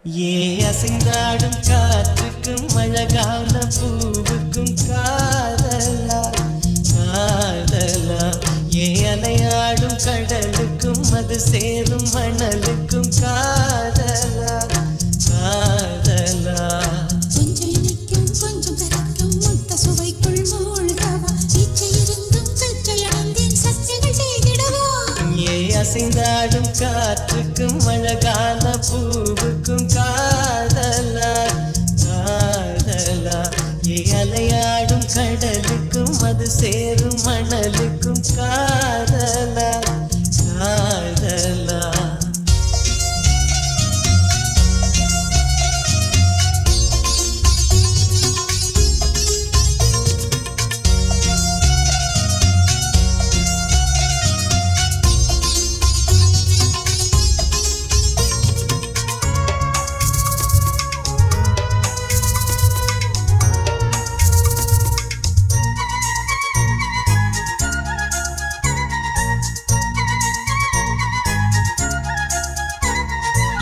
ஏ அசைந்தாடும் காற்றுக்கும் அழகான பூவுக்கும் காதலா காதலா ஏ அலையாடும் கடலுக்கும் அது சேரும் மணலுக்கும் காதலா காதலா கொஞ்சம் இனிக்கும் கொஞ்சம் கரைக்கும் முத்த சுவைக்குள் மூழ்கவா இச்சை இருந்தும் சச்சையடைந்தேன் சச்சைகள் செய்திடவா ஏ அசைந்தாடும் காற்றுக்கும் அழகான பூவுக்கும் காதலா காதலா ஏ அலையாடும் கடலுக்கும் அது சேரும் மணலுக்கும் காதலா காதலா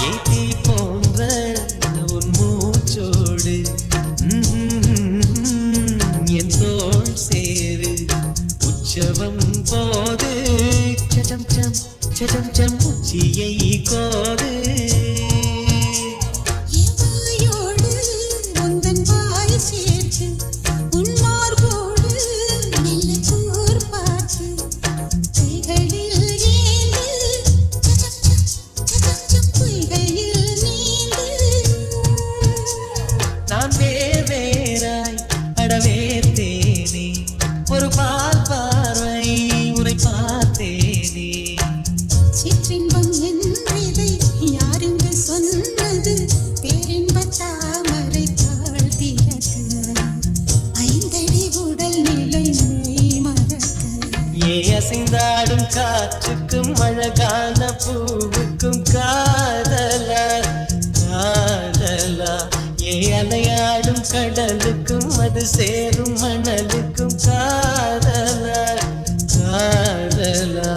ஏத்தி போன்ற உன் மூச்சோடு என் தோள் சேரு உற்சவம் போது சடம் சம் சடம் சம் உச்சியை கோடு வாயோடு உந்தன் வாய் சேர்த்து உன் மார்போடு மெல்ல கூர் பார்த்து கைகளில் ஏந்து சச்சம் பொய்கையில் நீந்து நான் வேறாய் அடவேத்தேனே ஒரு பார்வை உரை பார்த்தேனே சிற்றின்பம் என்றதை யாரென்று சொன்னது பேரின்ப தாமரை தாழ்த்தியது ஐந்தடி உடல் நிலை மெய் மறக்க ஏ அசைந்தாடும் காற்றுக்கும் அழகான பூவுக்கும் காதலா காதலா ஏ அலையாடும் கடலுக்கும் அது சேரும் மணலுக்கும் காதலா காதலா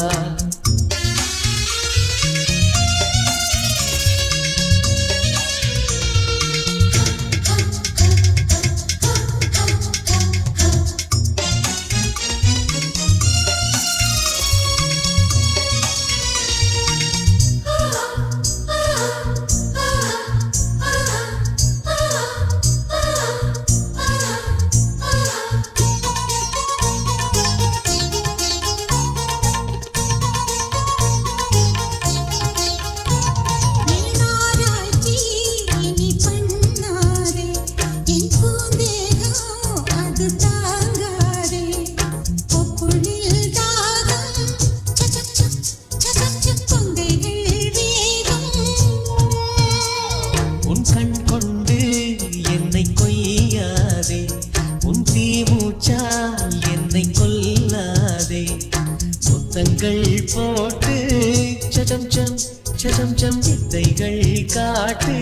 நீனாராய்ச்சி இனி பண்ணாதே என் பூந்தேகம் அது தாங்காதே பொப்புளில் தாகம் சச்சம் கொங்கைகள் வேகம் உன் கண் கொண்டு என்னை கொய்யாதே உன் தீமூச்சால் என்னை கொல்லாதே முத்தங்கள் போட்டு சடம் சம் வித்தைகள் காட்டு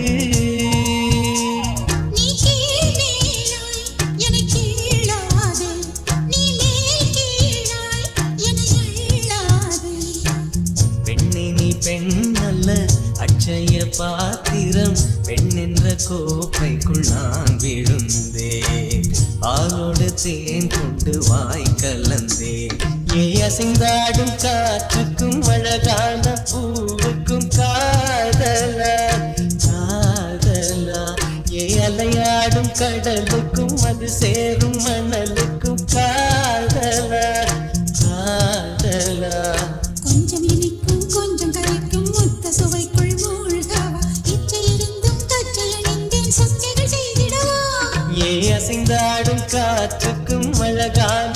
நீ கீழேயாய் என்னை கீழாதே நீ மேல் கீழாய் என்னை அள்ளாதே பெண்ணே நீ பெண் அல்ல அட்சய பாத்திரம் பெண் என்ற கோப்பைக்குள் நான் விழுந்தேன் ஆளோடு தேன் கொண்டு வாய் கலந்தேன் ஏ அசைந்தாடும் காற்றுக்கும் அழகான பூவுக்கும் காதலா காதலா ஏ அலையாடும் கடலுக்கும் அது சேரும் மணலுக்கும் காதலா காதலா கொஞ்சம் இனிக்கும் கொஞ்சம் கரைக்கும் முத்த சுவைக்குள் மூழ்கவா இச்சை இருந்தும் தச்சையடைந்தேன் சச்சைகள் செய்திடவா ஏ அசைந்தாடும் காற்றுக்கும் அழகான